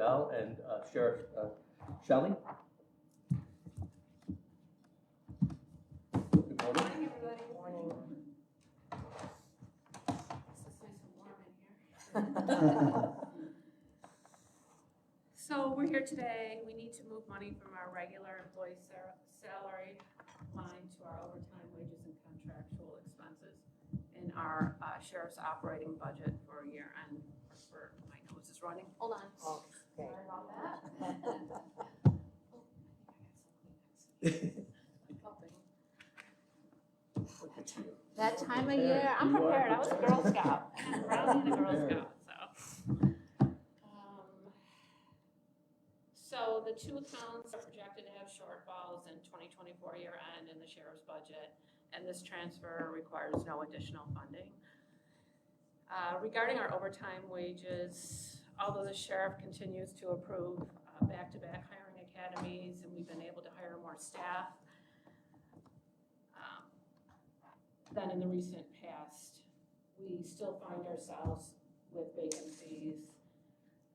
Val and Sheriff Shelley. Good morning. Morning, everybody. Morning. It's nice and warm in here. So we're here today. We need to move money from our regular employee salary line to our overtime wages and contractual expenses in our sheriff's operating budget for year end. For my nose is running. Hold on. Okay. Sorry about that. Look at you. That time of year, I'm prepared. I was a Girl Scout. I'm proud to be a Girl Scout, so the two accounts are projected to have shortfalls in 2024 year end in the sheriff's budget, and this transfer requires no additional funding. Regarding our overtime wages, although the sheriff continues to approve back-to-back hiring academies, and we've been able to hire more staff than in the recent past, we still find ourselves with vacancies.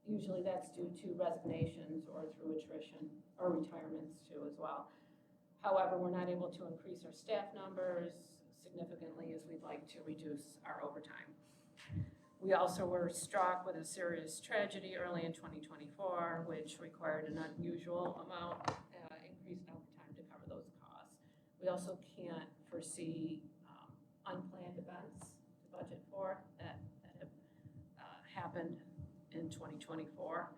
Usually that's due to resignations or through attrition or retirements too as well. However, we're not able to increase our staff numbers significantly as we'd like to reduce our overtime. We also were struck with a serious tragedy early in 2024, which required an unusual amount increased overtime to cover those costs. We also can't foresee unplanned events to budget for that have happened in 2024.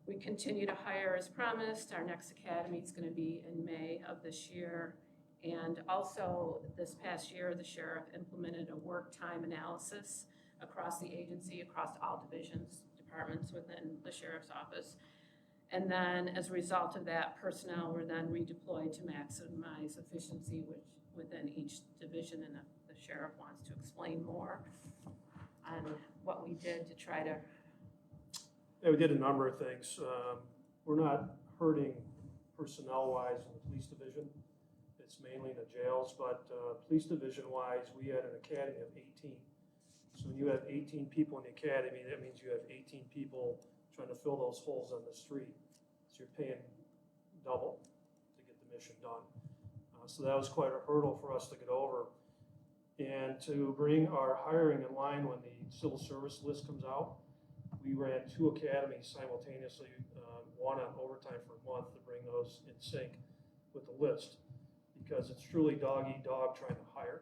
We continue to hire as promised. Our next academy is going to be in May of this year. And also this past year, the sheriff implemented a work time analysis across the agency, across all departments within the sheriff's office. And then as a result of that, personnel were then redeployed to maximize efficiency within each division, and the sheriff wants to explain more on what we did to try to. Yeah, we did a number of things. We're not hurting personnel-wise in the police division. It's mainly in the jails, but police division-wise, we had an academy of 18. So when you have 18 people in the academy, that means you have 18 people trying to fill those holes on the street. So you're paying double to get the mission done. So that was quite a hurdle for us to get over. And to bring our hiring in line when the civil service list comes out, we ran two academies simultaneously, one on overtime for a month to bring those in sync with the list, because it's truly dog eat dog trying to hire.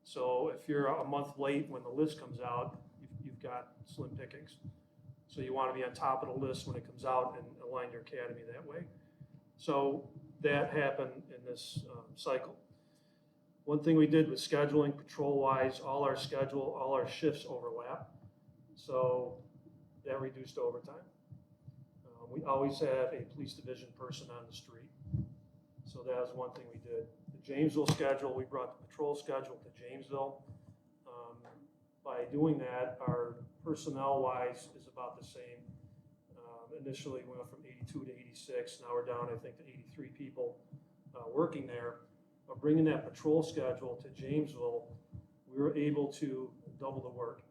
So if you're a month late when the list comes out, you've got slim pickings. So you want to be on top of the list when it comes out and align your academy that way. So that happened in this cycle. One thing we did with scheduling, patrol-wise, all our shifts overlap. So that reduced overtime. We always have a police division person on the street. So that was one thing we did. The Jamesville schedule, we brought the patrol schedule to Jamesville. By doing that, our personnel-wise is about the same. Initially, we went from 82 to 86. Now we're down, I think, to 83 people working there. But bringing that patrol schedule to Jamesville, we were able to double the work.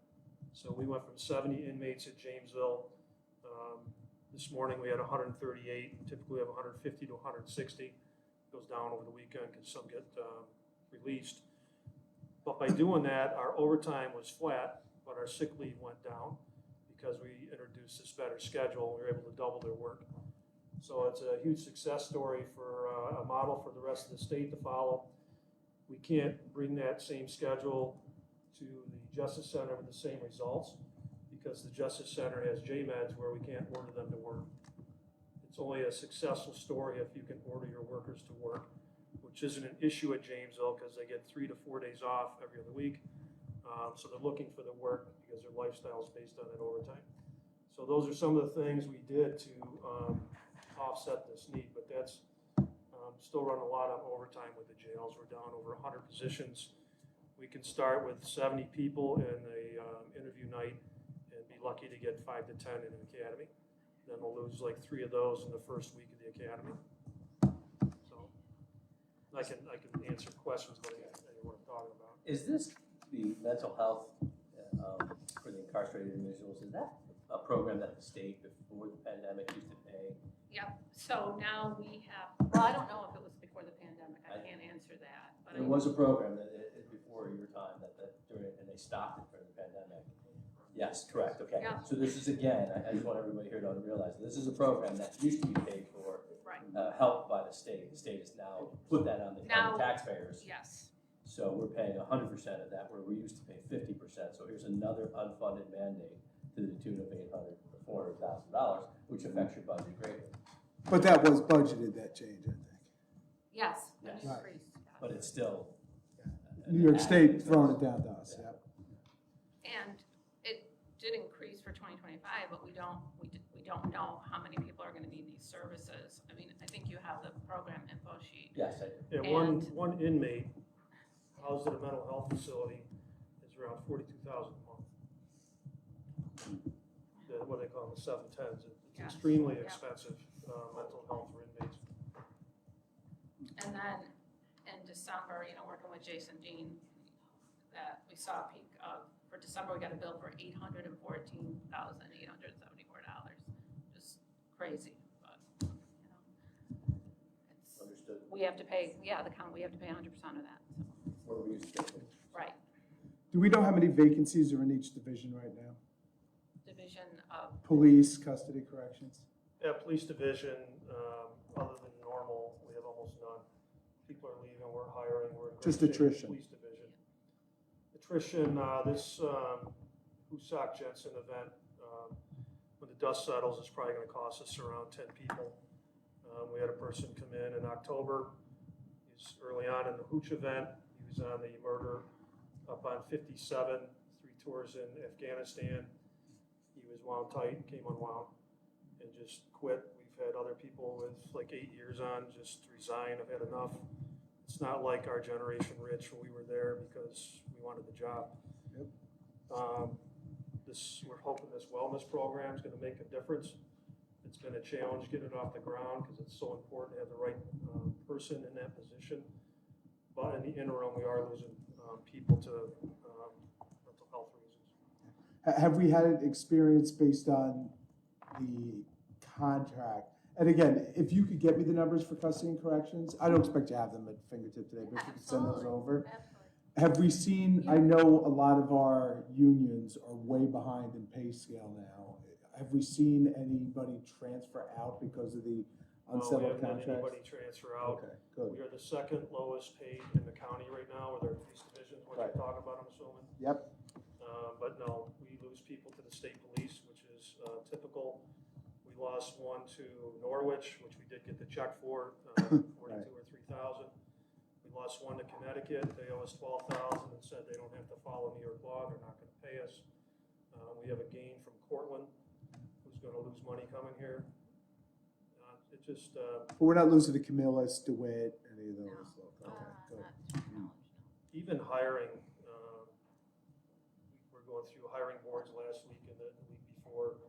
So we went from 70 inmates at Jamesville. This morning we had 138. Typically we have 150 to 160. It goes down over the weekend because some get released. But by doing that, our overtime was flat, but our sick leave went down because we introduced this better schedule. We were able to double their work. So it's a huge success story for a model for the rest of the state to follow. We can't bring that same schedule to the Justice Center with the same results because the Justice Center has JMEDs where we can't order them to work. It's only a successful story if you can order your workers to work, which isn't an issue at Jamesville because they get 3 to 4 days off every other week. So they're looking for the work because their lifestyle is based on that overtime. So those are some of the things we did to offset this need, but that's still run a lot of overtime with the jails. We're down over 100 positions. We can start with 70 people in a interview night and be lucky to get 5 to 10 in an academy. Then we'll lose like 3 of those in the first week of the academy. So I can answer questions about what I'm talking about. Is this the mental health for the incarcerated individuals? Is that a program that the state before the pandemic used to pay. Yep, so now we have, well, I don't know if it was before the pandemic, I can't answer that, but I. There was a program that, before your time, that during, and they stopped it during the pandemic. Yes, correct, okay. Yeah. So this is, again, I just want everybody here to realize, this is a program that used to be paid for, Right, helped by the state. The state has now put that on the taxpayers. yes, So we're paying 100% of that, where we used to pay 50%. So here's another unfunded mandate to the tune of $400,000, which affects your budget greatly. But that was budgeted, that change, I think. yes, an Yes. increase, But it's still. New York State throwing it down to us, Yeah. yeah. And it did increase for 2025, but we don't know how many people are gonna need these services. I mean, I think you have the program info sheet. Yes, I do. Yeah, one inmate housed at a mental health facility is around $42,000 a month. What they call the 710s. It's Yes. extremely Yeah. expensive mental health for inmates. And then in December, working with Jason Dean, that we saw a peak of, for December, we got a bill for $814,874. Just crazy, but, it's, Understood. we have to pay, the county, we have to pay 100% of that, so, What are we used to pay? right. Do we know how many vacancies are in each division right now? Division of, Police, custody, corrections? Yeah, police division, other than normal, we have almost none. People are leaving, we're hiring, we're in great Just shape. attrition. Police division. Attrition, this Husak Jensen event, when the dust settles, it's probably gonna cost us around 10 people. We had a person come in October. He's early on in the Hooch event. He was on the murder up on 57, 3 tours in Afghanistan. He was wound tight, came unwound, and just quit. We've had other people with like 8 years on just resign, I've had enough. It's not like our generation, Rich, when we were there because we wanted the job. Yep. We're hoping this wellness program is gonna make a difference. It's been a challenge getting it off the ground because it's so important to have the right person in that position. But in the interim, we are losing people to mental health reasons. Have we had experience based on the contract? And again, if you could get me the numbers for custody and corrections, I don't expect you to have them at fingertip today, but if you could send those Absolutely. over. absolutely. Have we seen, I know a lot of our unions are way behind in pay scale now. Have we seen anybody transfer out because of the We unsettled haven't had contracts? anybody transfer out. Okay, good. We are the second lowest paid in the county right now with our police division, what Right. you're talking about, I'm assuming. Yep, But no, we lose people to the state police, which is typical. We lost one to Norwich, which we did get the check for, 42 or 3,000. We lost one to Connecticut. They owe us 12,000 and said they don't have to follow New York law. They're not going to pay us. We have a gain from Cortland, who's going to lose money coming here. It just, but we're not losing to Camillus, DeWitt, any of those. Okay, good. Not to my knowledge, no. even hiring, we're going through hiring boards last week and the week before.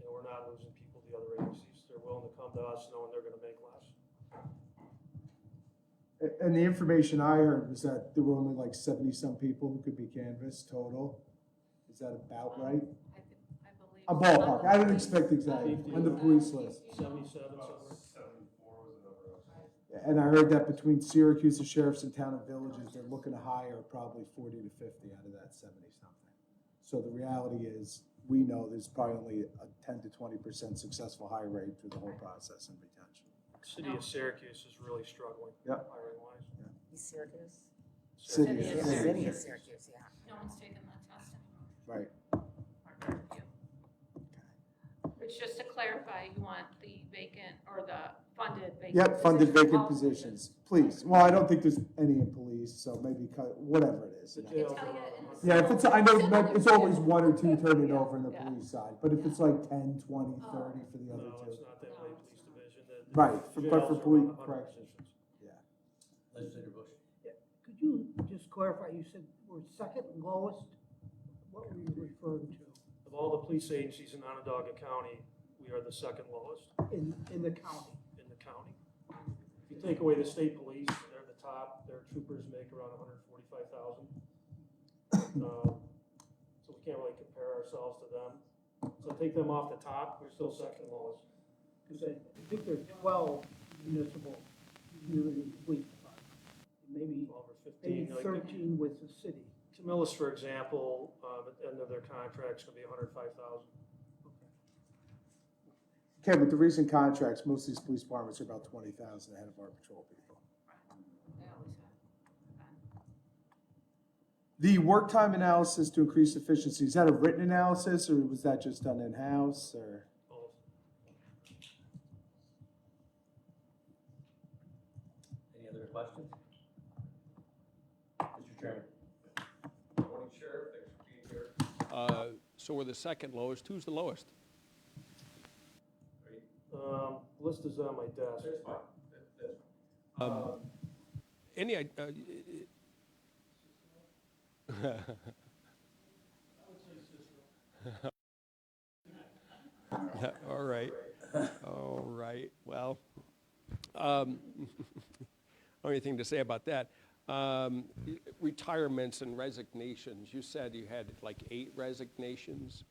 We're not losing people to the other agencies. They're willing to come to us knowing they're going to make less. And the information I heard was that there were only like 70-some people who could be canvassed total. Is that about right? I believe. A ballpark. I didn't expect exactly on the police list. 77 somewhere. And I heard that between Syracuse, the sheriffs, and town and villages, they're looking to hire probably 40 to 50 out of that 70-something. So the reality is, we know there's probably only a 10 to 20% successful hire rate through the whole process and retention. City of Syracuse is really struggling, Yep. hiring wise. Syracuse? City of The Syracuse. city of Syracuse, yeah. No one's taken that test anymore. Right. Or review. It's just to clarify, you want the vacant or the funded vacant. Yep, funded positions, vacant all positions, please. Well, I don't think there's any in police, so maybe whatever it is. The you know. jails tell are you around in 100. the Yeah, if it's, I know it's always one or two turning Yeah. over in the Yeah. police side, but if it's like 10, 20, 30 Oh. for the other No, two. it's not that way, police division. The Right, but for jails are police around 100 corrections. positions. Legislator Bush. Could you just clarify, you said we're second lowest? What were you referring to Of all the police agencies in Onondaga County, we are the second lowest in the county? in the county. If you take away the state police, they're the top. Their troopers make around 145,000. So we can't really compare ourselves to them. So take them off the top, we're still second lowest. Because I think there's 12 municipal community police departments. Maybe, 12 or 15. maybe like 13 with the city. Camillus, for example, at the end of their contract's gonna be 105,000. Ken, with the recent contracts, most of these police departments are about 20,000 ahead of our patrol people. They always have. The work time analysis to increase efficiency, is that a written analysis, or was that just done in-house, or? Both. Any other questions? Mr. Chairman. Morning, Sheriff, thanks for being here. So we're the second lowest. Who's the lowest? List is on my desk. That's fine, that's fine. Any, all right, all right, well, only thing to say about that, retirements and resignations, you said you had like 8 resignations.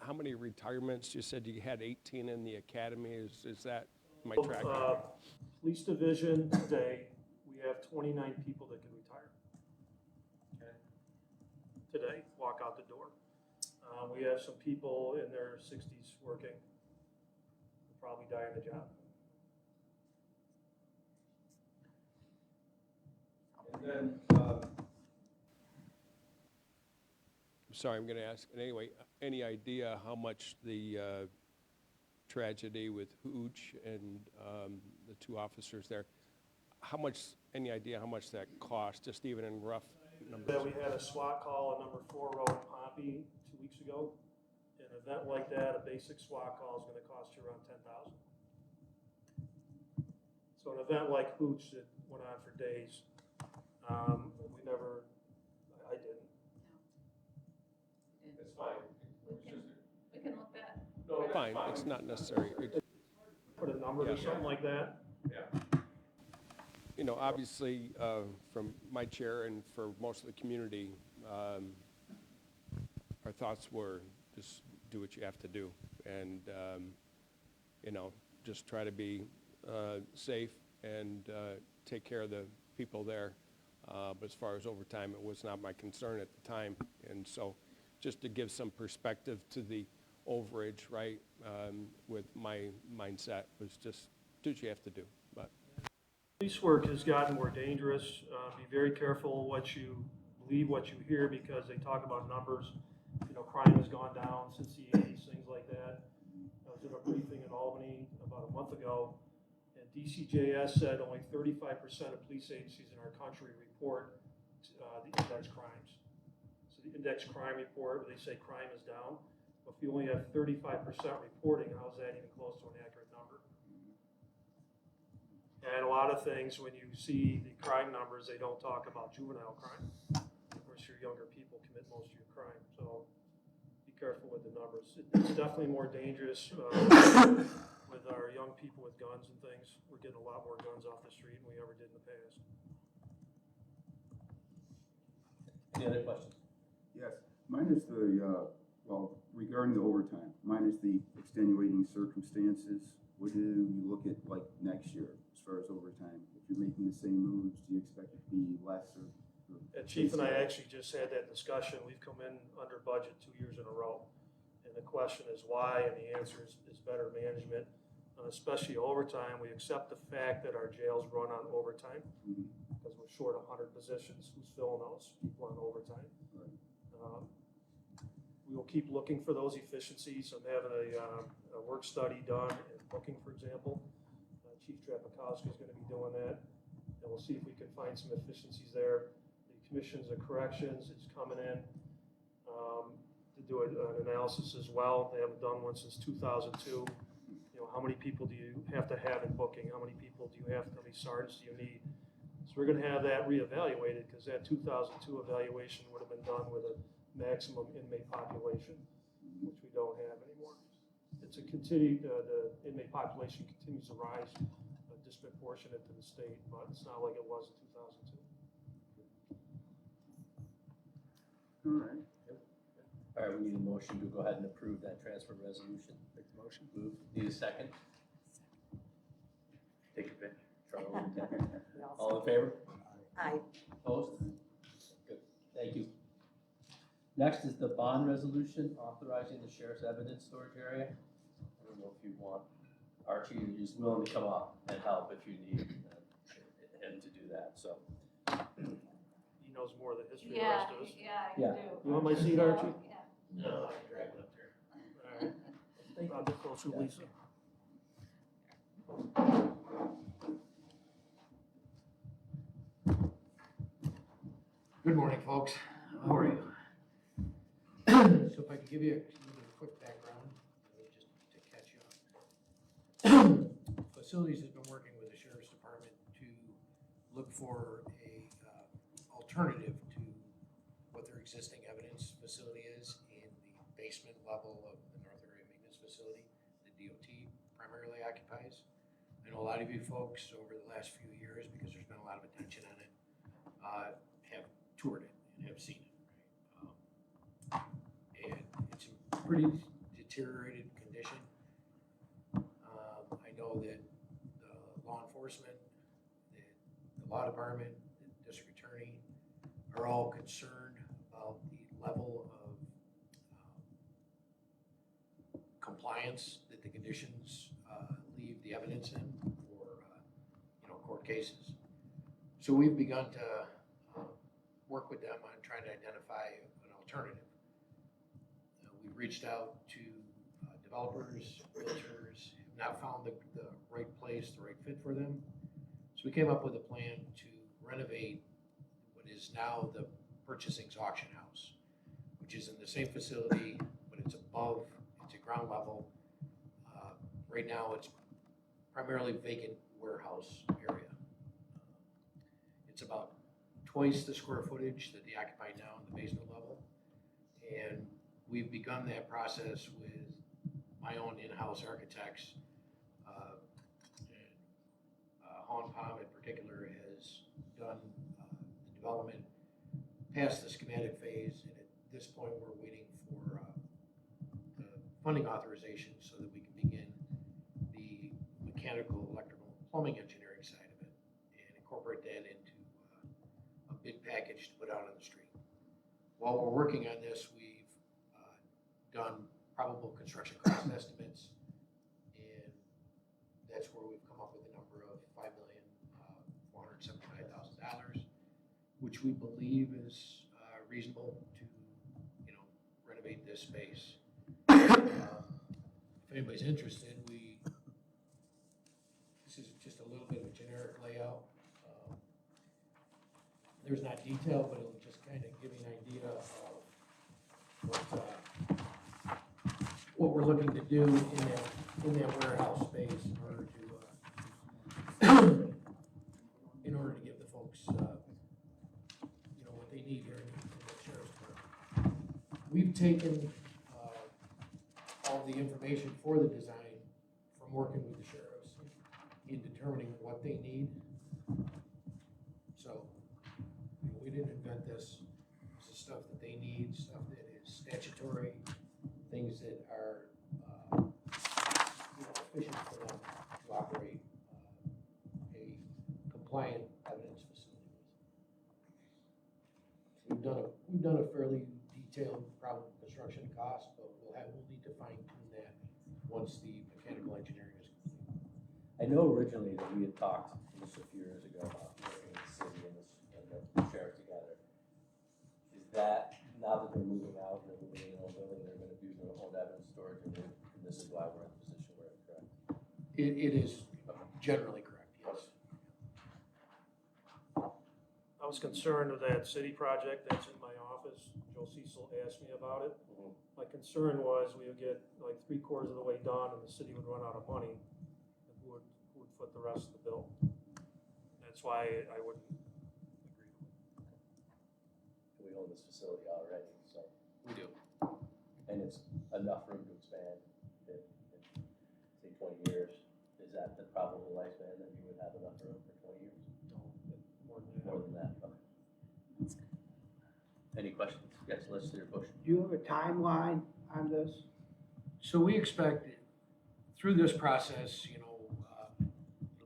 How many retirements? You said you had 18 in the academy, is that my track? Police division today, we have 29 people that can retire. Okay. Today, walk out the door. We have some people in their 60s working, who probably die on the job. And then, Sorry, I'm gonna ask, anyway, any idea how much the tragedy with Hooch and the 2 officers there, any idea how much that cost, just even in rough numbers? Yeah, we had a SWAT call on number 4 road in Pompey 2 weeks ago. An event like that, a basic SWAT call is gonna cost you around 10,000. So an event like Hooch that went on for days, I didn't. it's fine. It's just, We can look that. no, that's Fine, it's not necessary. Put a number to Yeah. something like that. yeah. You know, obviously, from my chair and for most of the community, our thoughts were just do what you have to do. And, you know, just try to be safe and take care of the people there. But as far as overtime, it was not my concern at the time. And so just to give some perspective to the overage, right, with my mindset was just do what you have to do. But Police work has gotten more dangerous. Be very careful what you believe, what you hear, because they talk about numbers. You know, crime has gone down since the 80s, things like that. I was in a briefing in Albany about a month ago, and DCJS said only 35% of police agencies in our country report the index crimes. So the index crime report, where they say crime is down. If you only have 35% reporting, how is that even close to an accurate number? And a lot of things, when you see the crime numbers, they don't talk about juvenile crime. Of course, your younger people commit most of your crime, so be careful with the numbers. It's definitely more dangerous with our young people with guns and things. We're getting a lot more guns off the street than we ever did in the past. Any other questions? Yes, mine is the, well, regarding the overtime, mine is the extenuating circumstances. What do you look at like next year as far as overtime? If you're making the same moves, do you expect it to be less or? And Chief and I actually just had that discussion. We've come in under budget 2 years in a row. And the question is why, and the answer is better management, especially overtime. We accept the fact that our jails run on overtime because we're short 100 positions. Who's filling those people on overtime? We will keep looking for those efficiencies. I'm having a work study done in booking, for example. Chief Trapakowski is going to be doing that. And we'll see if we can find some efficiencies there. The commissions of corrections is coming in to do an analysis as well. They haven't done one since 2002. You know, how many people do you have to have in booking? How many people do you have? How many sergeants do you need? So we're going to have that reevaluated because that 2002 evaluation would have been done with a maximum inmate population, which we don't have anymore. It's a continued, the inmate population continues to rise disproportionate to the state, but it's not like it was in 2002. All right. All right, we need a motion to go ahead and approve that transfer resolution. Make the motion. Move, need a second? Take a pick. Charlie, all in favor? Aye. Opposed? Good, thank you. Next is the bond resolution authorizing the sheriff's evidence storage area. I don't know if you want Archie, he's willing to come up and help if you need him to do that, so. He knows more of the history than the rest of us. Yeah. You want my seat, Archie? No, I can drag it up there. All right. I'll get closer, Lisa. Good morning, folks. How are you? So if I could give you a little bit of quick background, just to catch you up. Facilities has been working with the Sheriff's Department to look for a alternative to what their existing evidence facility is in the basement level of the North Area Maintenance Facility, the DOT primarily occupies. I know a lot of you folks over the last few years, because there's been a lot of attention on it, have toured it and have seen it, right? And it's in pretty deteriorated condition. I know that the law enforcement, the law department, the district attorney are all concerned about the level of compliance that the conditions leave the evidence in for court cases. So we've begun to work with them on trying to identify an alternative. We've reached out to developers, realtors, have not found the right place, the right fit for them. So we came up with a plan to renovate what is now the purchasing's auction house, which is in the same facility, but it's above, it's at ground level. Right now, it's primarily vacant warehouse area. It's about twice the square footage that they occupy now in the basement level. And we've begun that process with my own in-house architects. Hon Palm in particular has done the development past the schematic phase. And at this point, we're waiting for the funding authorization so that we can begin the mechanical, electrical, plumbing engineering side of it and incorporate that into a bid package to put out on the street. While we're working on this, we've done probable construction cost estimates, and that's where we've come up with a number of $5,475,000, which we believe is reasonable to, renovate this space. If anybody's interested, this is just a little bit of a generic layout. There's not detail, but it'll just kind of give you an idea of what we're looking to do in that warehouse space in order to give the folks what they need here in the Sheriff's Department. We've taken all the information for the design from working with the sheriffs in determining what they need. So we didn't invent this. This is stuff that they need, stuff that is statutory, things that are efficient for them to operate a compliant evidence facility. We've done a fairly detailed probable construction cost, but we'll need to fine tune that once the mechanical engineering is complete. I know originally that we had talked just a few years ago about working with the city and the sheriff together. Is that, now that they're moving out, they're moving in their own building, they're gonna do their own evidence storage, and this is why we're in the position we're in, correct? It is generally correct, yes. I was concerned with that city project that's in my office. Joe Cecil asked me about it. Mhm. My concern was we would get like 3/4 of the way done and the city would run out of money. And who would foot the rest of the bill? That's why I wouldn't agree. We own this facility already, so, We do. and it's enough room to expand in say 20 years. Is that the probable lifespan that you would have enough room for 20 years? No, more than that. More than that, okay. Any questions? Yes, Legislator Bush. Do you have a timeline on this? So we expect through this process, it'll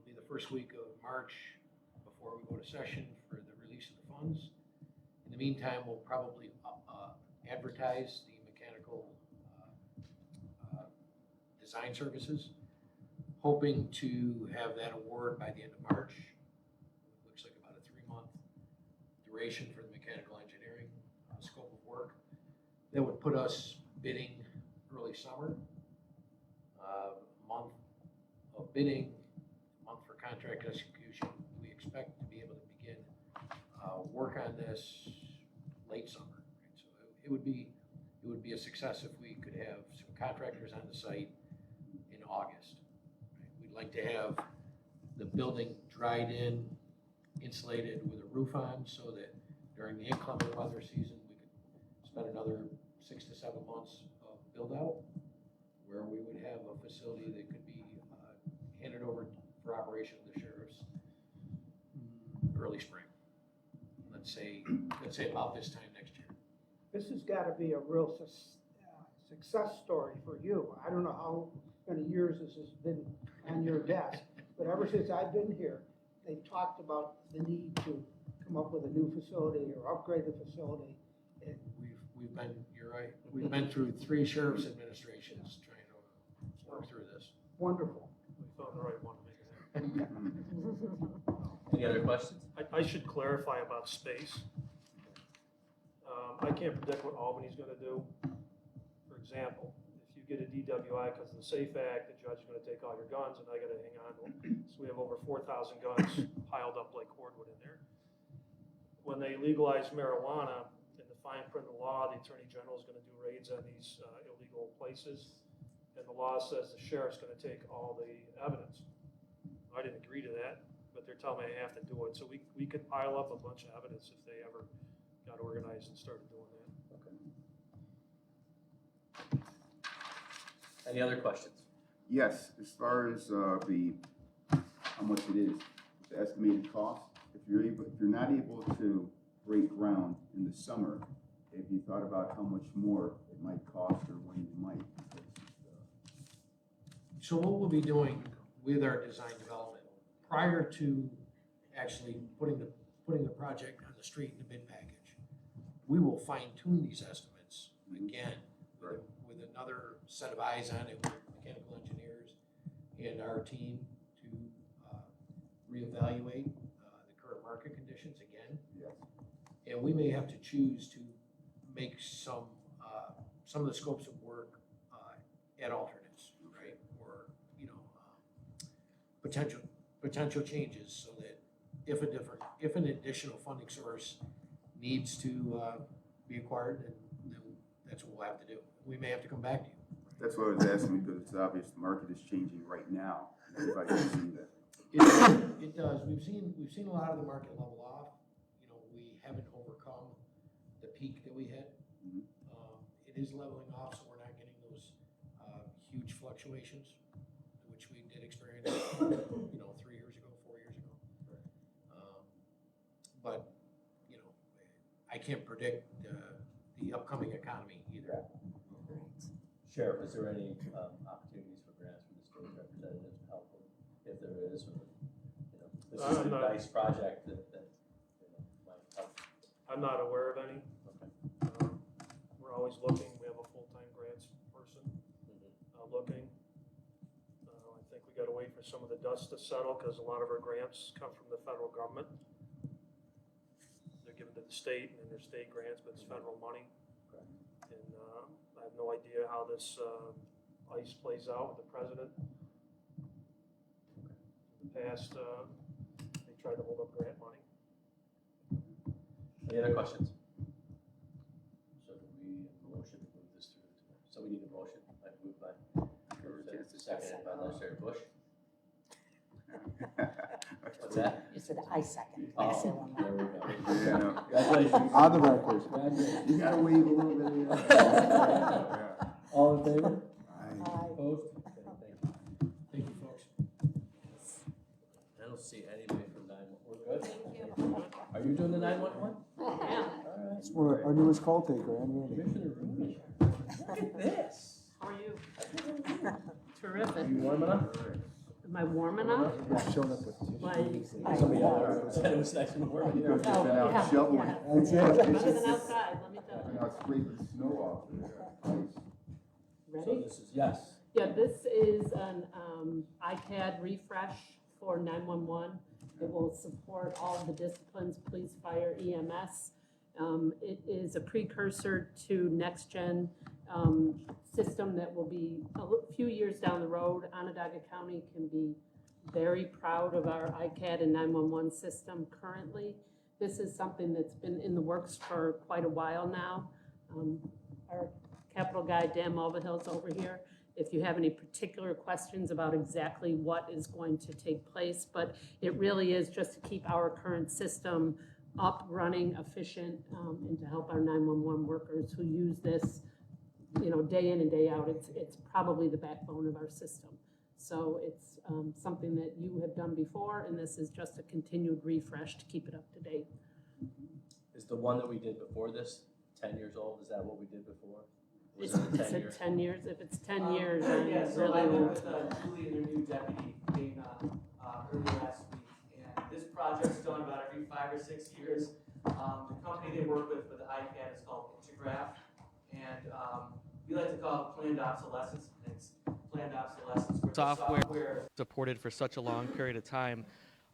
be the first week of March before we go to session for the release of the funds. In the meantime, we'll probably advertise the mechanical design services, hoping to have that award by the end of March. It looks like about a 3-month duration for the mechanical engineering scope of work. That would put us bidding early summer. Month of bidding, month for contract execution. We expect to be able to begin work on this late summer. Right? So it would be a success if we could have some contractors on the site in August. Right? We'd like to have the building dried in, insulated with a roof on, so that during the inclement weather season, we could spend another 6 to 7 months of build out, where we would have a facility that could be handed over for operation of the sheriff's early spring. Let's say about this time next year. This has got to be a real success story for you. I don't know how many years this has been on your desk, but ever since I've been here, they've talked about the need to come up with a new facility or upgrade the facility. And We've been, you're right, we've been through 3 sheriff's administrations trying to work through this. wonderful. We found the right one to make it happen. Any other questions? I should clarify about space. I can't predict what Albany's gonna do. For example, if you get a DWI because of the SAFE Act, the judge is gonna take all your guns and I gotta hang on to them. So we have over 4,000 guns piled up like cordwood in there. When they legalize marijuana, in the fine print of the law, the Attorney General is gonna do raids on these illegal places. And the law says the sheriff's gonna take all the evidence. I didn't agree to that, but they're telling me I have to do it. So we could pile up a bunch of evidence if they ever got organized and started doing that. Okay. Any other questions? Yes, as far as how much it is, the estimated cost, if you're not able to break ground in the summer, have you thought about how much more it might cost or when you might? So what we'll be doing with our design development, prior to actually putting the project on the street in the bid package, we will fine tune these estimates again with another set of eyes on it, with mechanical engineers and our team to reevaluate the current market conditions again. Yes. And we may have to choose to make some of the scopes of work at alternates, right? Or, potential changes, so that if an additional funding source needs to be acquired, then that's what we'll have to do. We may have to come back to you. That's what I was asking, because it's obvious the market is changing right now. Everybody can see that. It does. We've seen a lot of the market level off. We haven't overcome the peak that we hit. Mhm. It is leveling off, so we're not getting those huge fluctuations, which we did experience, 3 years ago, 4 years ago. But I can't predict the upcoming economy either. Sheriff, is there any opportunities for grants from the state representatives to help them, if there is, or, this is a nice project that might help? I'm not aware of any. Okay. We're always looking. We have a full-time grants person looking. I think we gotta wait for some of the dust to settle, because a lot of our grants come from the federal government. They're given to the state, and then they're state grants, but it's federal money. Okay. And I have no idea how this ICE plays out with the president. In the past, they tried to hold up grant money. Any other questions? So do we have a motion to move this through today? So we need a motion, moved by Kurt, seconded by Legislator Bush. What's that? You said I second. Oh, I said one there more. we go. Yeah, no. Congratulations. On the record. Congratulations. You gotta wave a little bit. Yeah. All in favor? Aye. Opposed? Okay, thank you. Thank you, folks. I don't see anybody from 911. We're good? Thank you. Are you doing the 911? Yeah. All right. It's our newest call taker, Andy. Commissioner Rooney. Look at this. How are you? Are Terrific. you warm enough? Am I warm enough? Yeah, showed up with tissues. Like- Somebody else said it was nice and warm in here. Because you've been out yeah, shoveling. yeah. That's it. Better than outside, let me tell And you. now scraping snow off there. Nice. So Ready? this is, yes. Yeah, this is an iPad refresh for 911. It will support all of the disciplines, police, fire, EMS. It is a precursor to next-gen system that will be a few years down the road. Onondaga County can be very proud of our ICAD and 911 system currently. This is something that's been in the works for quite a while now. Our capital guy, Dan Mulvihill's over here, if you have any particular questions about exactly what is going to take place, but it really is just to keep our current system up, running, efficient, and to help our 911 workers who use this, day in and day out. It's probably the backbone of our system. So it's something that you have done before, and this is just a continued refresh to keep it up to date. Is the one that we did before this 10 years old? Is that what we did before? Was Is it 10 it years? 10 years? If it's 10 years, then Yeah, it's so really I met old. with Julie and their new deputy, Dana, early last week, and this project's done about every 5 or 6 years. The company they work with the iPad is called Integraph, and we like to call it planned obsolescence. It's planned obsolescence where the software supported for such a long period of time.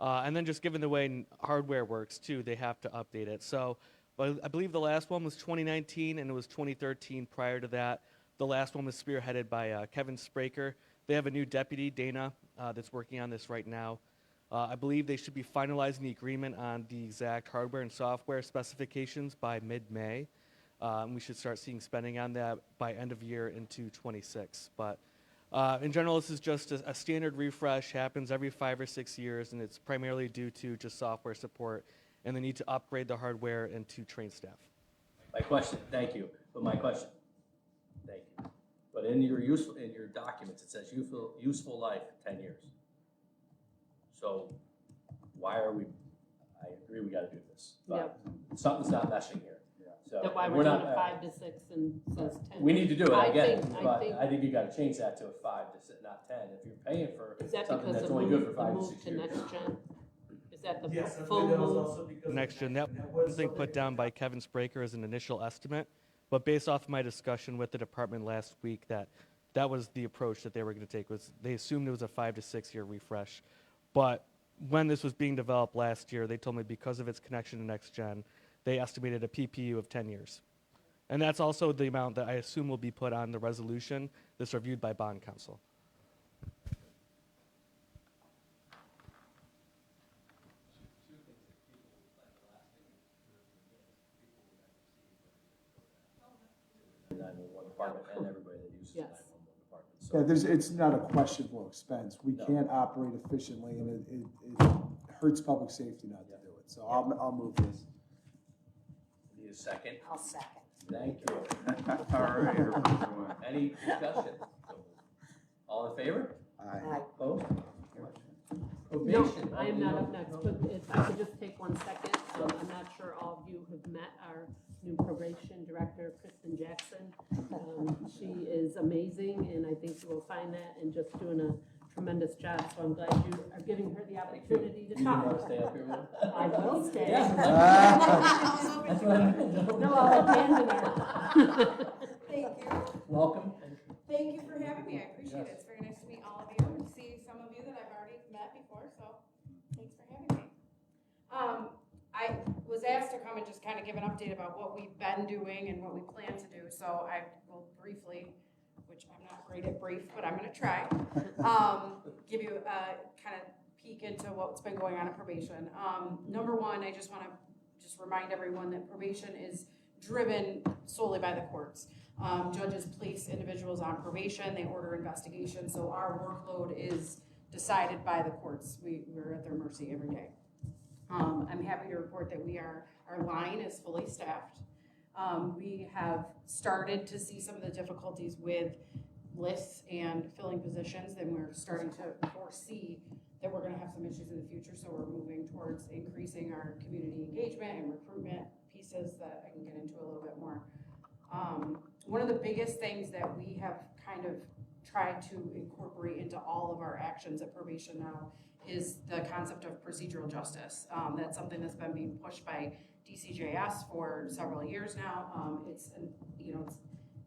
And then just given the way hardware works too, they have to update it. So I believe the last one was 2019 and it was 2013 prior to that. The last one was spearheaded by Kevin Spraker. They have a new deputy, Dana, that's working on this right now. I believe they should be finalizing the agreement on the exact hardware and software specifications by mid-May. We should start seeing spending on that by end of year into 26. But in general, this is just a standard refresh, happens every 5 or 6 years, and it's primarily due to just software support and the need to upgrade the hardware and to train staff. My question, thank you, but my question, thank you. But in your documents, it says useful life, 10 years. So why are we, I agree we gotta do this, but something's not meshing here. So That's why and we're doing not, a 5 to 6 and says 10. we need to do it, I get it, I but think- I think you gotta change that to a 5 to 6, not 10. If you're paying for Is that something because that's the only move, good for 5 to 6 to years. next gen? Is that the Yes, I full believe that was move? also because of Next gen, that was one thing put something- down by Kevin Spraker as an initial estimate, but based off my discussion with the department last week, that was the approach that they were going to take. Was they assumed it was a 5 to 6 year refresh, but when this was being developed last year, they told me because of its connection to next gen, they estimated a PPU of 10 years. And that's also the amount that I assume will be put on the resolution that's reviewed by bond counsel. The 911 department and everybody that uses the Yes. 911 department. So Yeah, it's not a questionable expense. We No. can't operate efficiently, and it hurts public safety not to do it. So I'll move this. need a second. I'll second. Thank you. All right, everyone. Any discussion? All in favor? Aye. Opposed? No, Probation. I am not up next, but if I could just take 1 second. I'm not sure all of you have met our new probation director, Kristen Jackson. She is amazing, and I think you will find that, and just doing a tremendous job. So I'm glad you are giving her the opportunity to You didn't want to talk. stay up here with us? I will stay. Yeah. That's what I meant. No, I'll abandon her. Thank you. Welcome. Thank you for having me. I appreciate it. It's very nice to meet all of you and see some of you that I've already met before, so thanks for having me. I was asked to come and just kind of give an update about what we've been doing and what we plan to do, so I will briefly, which I'm not great at brief, but I'm gonna try, give you a kind of peek into what's been going on at probation. Number one, I just wanna remind everyone that probation is driven solely by the courts. Judges place individuals on probation, they order investigations, so our workload is decided by the courts. We're at their mercy every day. I'm happy to report that our line is fully staffed. We have started to see some of the difficulties with lists and filling positions, and we're starting to foresee that we're gonna have some issues in the future, so we're moving towards increasing our community engagement and recruitment pieces that I can get into a little bit more. One of the biggest things that we have kind of tried to incorporate into all of our actions at probation now is the concept of procedural justice. That's something that's been being pushed by DCJS for several years now. It's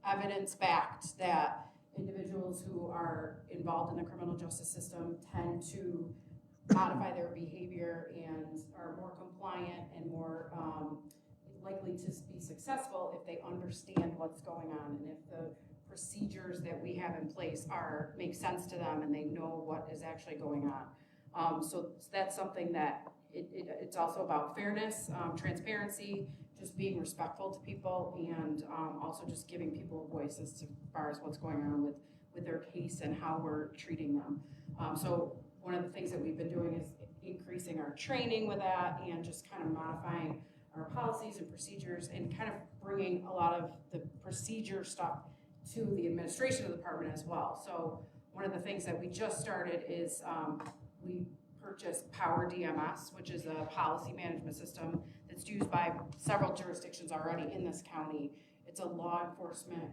evidence-backed that individuals who are involved in the criminal justice system tend to modify their behavior and are more compliant and more likely to be successful if they understand what's going on and if the procedures that we have in place make sense to them and they know what is actually going on. So that's something that it's also about fairness, transparency, just being respectful to people, and also just giving people a voice as far as what's going on with their case and how we're treating them. So one of the things that we've been doing is increasing our training with that and just kind of modifying our policies and procedures and kind of bringing a lot of the procedure stuff to the administration of the department as well. So one of the things that we just started is we purchased Power DMS, which is a policy management system that's used by several jurisdictions already in this county. It's a law enforcement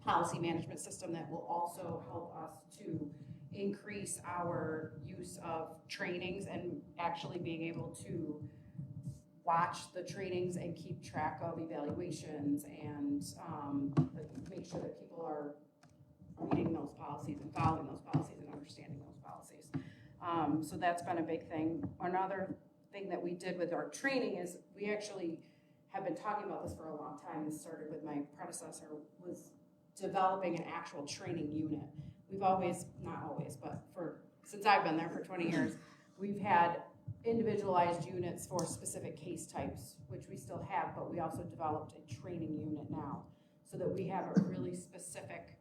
policy management system that will also help us to increase our use of trainings and actually being able to watch the trainings and keep track of evaluations and make sure that people are reading those policies and following those policies and understanding those policies. So that's been a big thing. Another thing that we did with our training is we actually have been talking about this for a long time. This started with my predecessor, was developing an actual training unit. We've always, not always, but since I've been there for 20 years, we've had individualized units for specific case types, which we still have, but we also developed a training unit now so that we have a really specific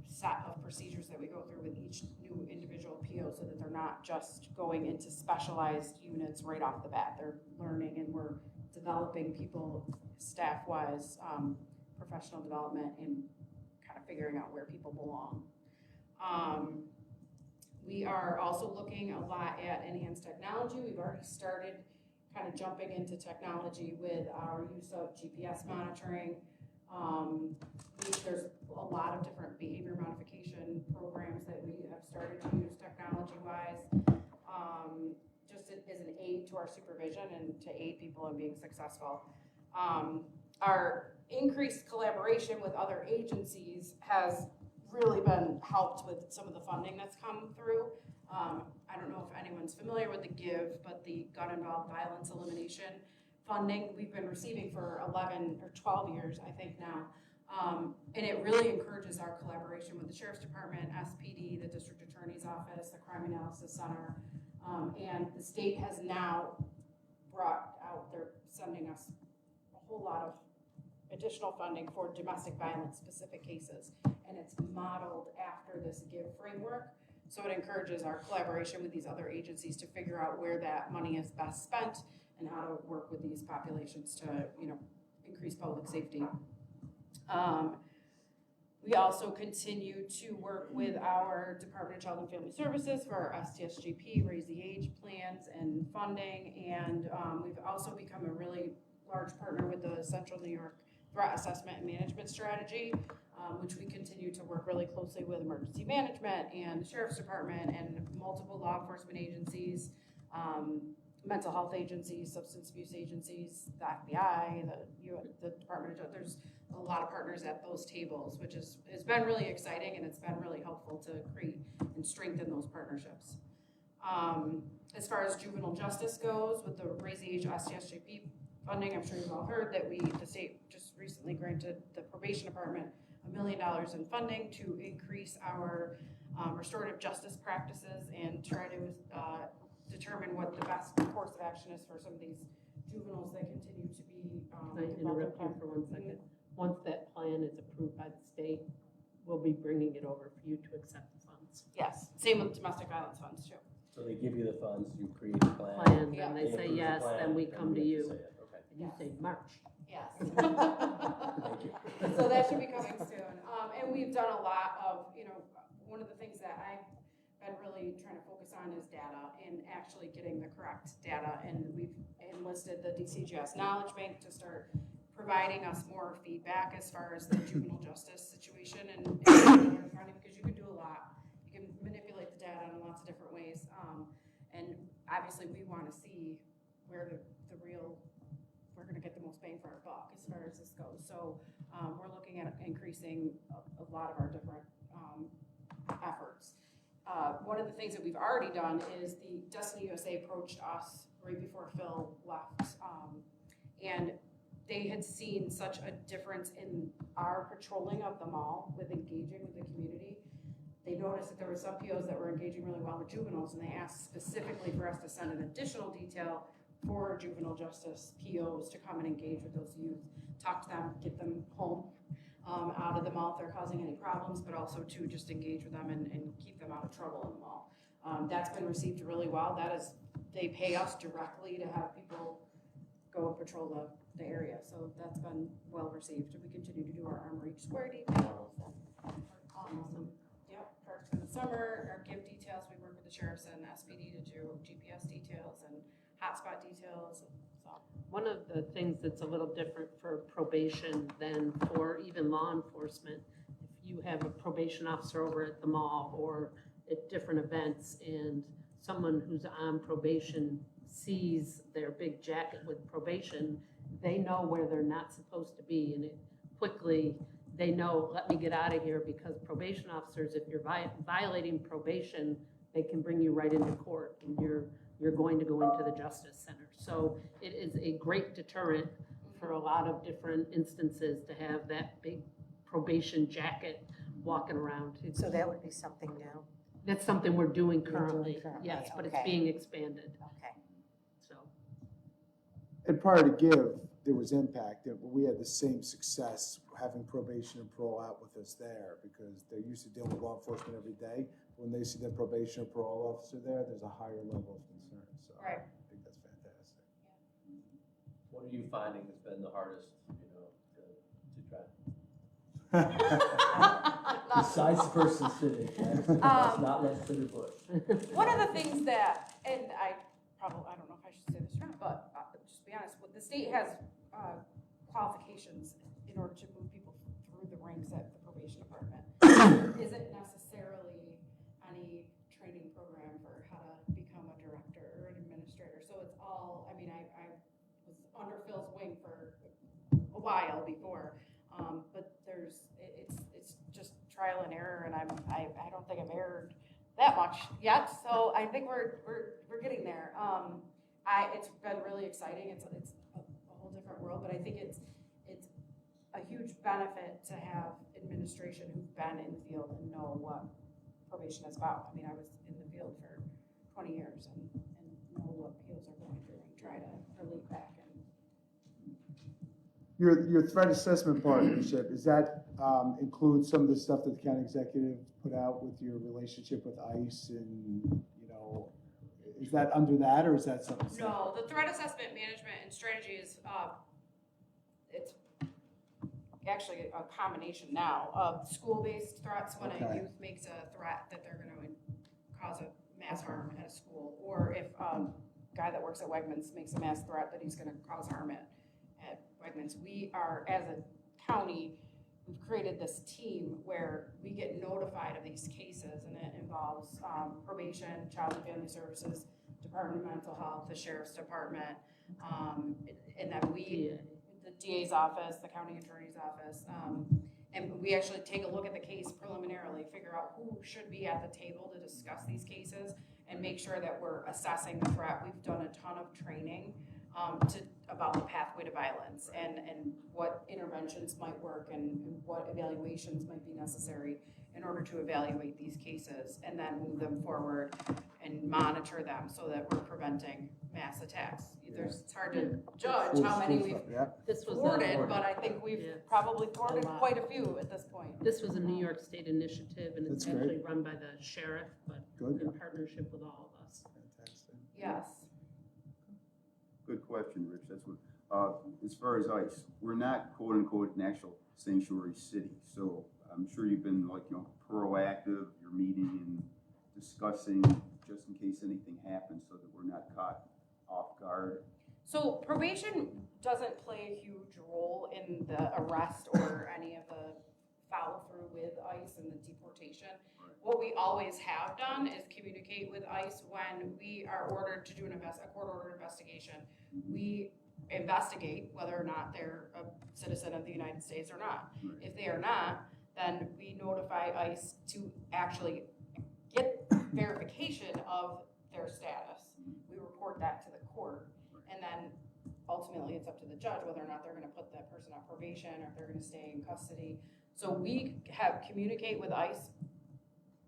set of procedures that we go through with each new individual PO so that they're not just going into specialized units right off the bat. They're learning and we're developing people staff-wise, professional development, and kind of figuring out where people belong. We are also looking a lot at enhanced technology. We've already started kind of jumping into technology with our use of GPS monitoring. There's a lot of different behavior modification programs that we have started to use technology-wise, just as an aid to our supervision and to aid people in being successful. Our increased collaboration with other agencies has really been helped with some of the funding that's come through. I don't know if anyone's familiar with the GIVE, but the Gun-Involved Violence Elimination funding we've been receiving for 11 or 12 years, I think now. And it really encourages our collaboration with the Sheriff's Department, SPD, the District Attorney's Office, the Crime Analysis Center, and the state has now brought out, they're sending us a whole lot of additional funding for domestic violence specific cases, and it's modeled after this GIVE framework. So it encourages our collaboration with these other agencies to figure out where that money is best spent and how to work with these populations to, increase public safety. We also continue to work with our Department of Child and Family Services for our STSGP, Raise the Age plans and funding, and we've also become a really large partner with the Central New York Threat Assessment and Management Strategy, which we continue to work really closely with emergency management and the Sheriff's Department and multiple law enforcement agencies, mental health agencies, substance abuse agencies, the FBI, the Department of Justice. There's a lot of partners at those tables, which has been really exciting, and it's been really helpful to create and strengthen those partnerships. As far as juvenile justice goes, with the Raise the Age STSGP funding, I'm sure you've all heard that the state just recently granted the probation department $1 million in funding to increase our restorative justice practices and try to determine what the best course of action is for some of these juveniles that continue to be. Can I interrupt you for 1 second? Once that plan is approved by the state, we'll be bringing it over for you to accept the funds. Yes, same with domestic violence funds too. So they give you the funds, you create a plan. Then they say yes, then we come to you. And you say March. Yes. Thank you. So that should be coming soon. And we've done a lot of, one of the things that I've been really really trying to focus on is data and actually getting the correct data. And we've enlisted the DCGS Knowledge Bank to start providing us more feedback as far as the juvenile justice situation and because you can do a lot. You can manipulate the data in lots of different ways. And obviously we want to see where we're going to get the most bang for our buck as far as this goes. So we're looking at increasing a lot of our different efforts. One of the things that we've already done is the Destiny USA approached us right before Phil left. And they had seen such a difference in our patrolling of the mall with engaging with the community. They noticed that there were some POs that were engaging really well with juveniles, and they asked specifically for us to send an additional detail for juvenile justice POs to come and engage with those youth, talk to them, get them home out of the mall if they're causing any problems, but also to just engage with them and keep them out of trouble in the mall. That's been received really well. They pay us directly to have people go and patrol the area, so that's been well received. We continue to do our Armory Square details. Yep, parks in the summer, our give details. We work with the sheriffs and SPD to do GPS details and hotspot details. So One of the things that's a little different for probation than for even law enforcement, if you have a probation officer over at the mall or at different events and someone who's on probation sees their big jacket with probation, they know where they're not supposed to be, and quickly they know, let me get out of here, because probation officers, if you're violating probation, they can bring you right into court, and you're going to go into the Justice Center. So it is a great deterrent for a lot of different instances to have that big probation jacket walking around. So that would be something new? That's something we're doing You're doing currently, currently, yes, but it's okay. being expanded, Okay. so. And prior to GIVE, there was impact. We had the same success having probation and parole out with us there, because they're used to dealing with law enforcement every day. When they see their probation or parole officer there's a higher level of concern. So right. I think that's fantastic. What are you finding has been the hardest, to try? Besides the person sitting, let's not let sit or push. One of the things that, and I don't know if I should say this or not, but just be honest, the state has qualifications in order to move people through the ranks at the probation department. Isn't necessarily any training program for how to become a director or an administrator. So it's all, I was under Phil's wing for a while before, but it's just trial and error, and I don't think I've erred that much yet. So I think we're getting there. It's been really exciting. It's a whole different world, but I think it's a huge benefit to have administration who've been in the field and know what probation is about. I was in the field for 20 years and know what POs are going through and try to relate back. Your threat assessment partnership, does that include some of the stuff that the county executive put out with your relationship with ICE, and is that under that, or is that something separate? No, the threat assessment management and strategy is it's actually a combination now of school-based threats when a youth makes a threat that they're going to cause a mass harm at a school, or if a guy that works at Wegmans makes a mass threat that he's going to cause harm at Wegmans. We are, as a county, we've created this team where we get notified of these cases, and it involves probation, child and family services, Department of Mental Health, the Sheriff's Department, and then the DA's office, the county attorney's office, and we actually take a look at the case preliminarily, figure out who should be at the table to discuss these cases, and make sure that we're assessing the threat. We've done a ton of training about the pathway to violence and what interventions might work and what evaluations might be necessary in order to evaluate these cases and then move them forward and monitor them so that we're preventing mass attacks. It's hard to judge how many we've thwarted, but I think we've probably thwarted quite a few at this point. This was a New York State initiative, and it's That's actually great. run by the sheriff, but in partnership with all of us. Fantastic. Yes. Good question, Rich. That's what, as far as ICE, we're not quote unquote an actual sanctuary city. So I'm sure you've been proactive, you're meeting and discussing just in case anything happens so that we're not caught off guard? So probation doesn't play a huge role in the arrest or any of the follow through with ICE and the deportation. What we always have done is communicate with ICE when we are ordered to do a court-ordered investigation. We investigate whether or not they're a citizen of the United States or not. If they are not, then we notify ICE to actually get verification of their status. We report that to the court, and then ultimately it's up to the judge whether or not they're gonna put that person on probation or if they're gonna stay in custody. So we communicate with ICE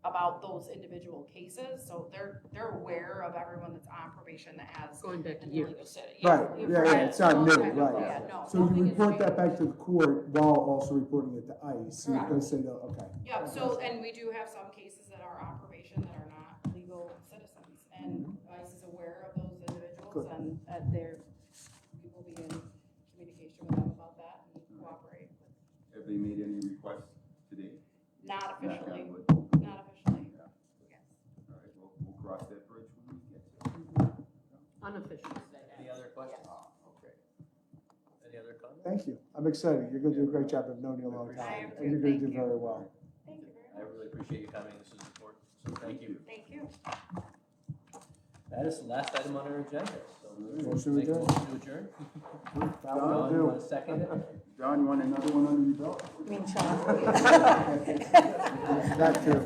about those individual cases, so they're aware of everyone that's on probation that has Going back to an years. illegal citizen. Right, yeah, it's not new, Yeah, right. no, So you nothing has report that changed. back to the court while also reporting it to ICE, so you Correct. can say, that, okay. Yep, so, and we do have some cases that are on probation that are not legal citizens, and ICE is aware of those individuals, Good. and we will be in communication with them about that and cooperate with, Have they made any requests today? not officially, Knock on wood. not officially. Yeah. Yes. All right, we'll cross that bridge when we get to it. Unofficial. Any other questions? Okay. Any other comments? Thank you. I'm excited. You're gonna do a great job. I've known you a long I time. appreciate And you're it. gonna Thank do you. very well. Thank you very I much. really appreciate you coming, this is important, so thank you. Thank you. That is the last item on our agenda, so we Motion make a adjourned. motion to adjourn. That Don, will John, you want do. to second it? John, you want another one under your belt? I mean, Sean. That too.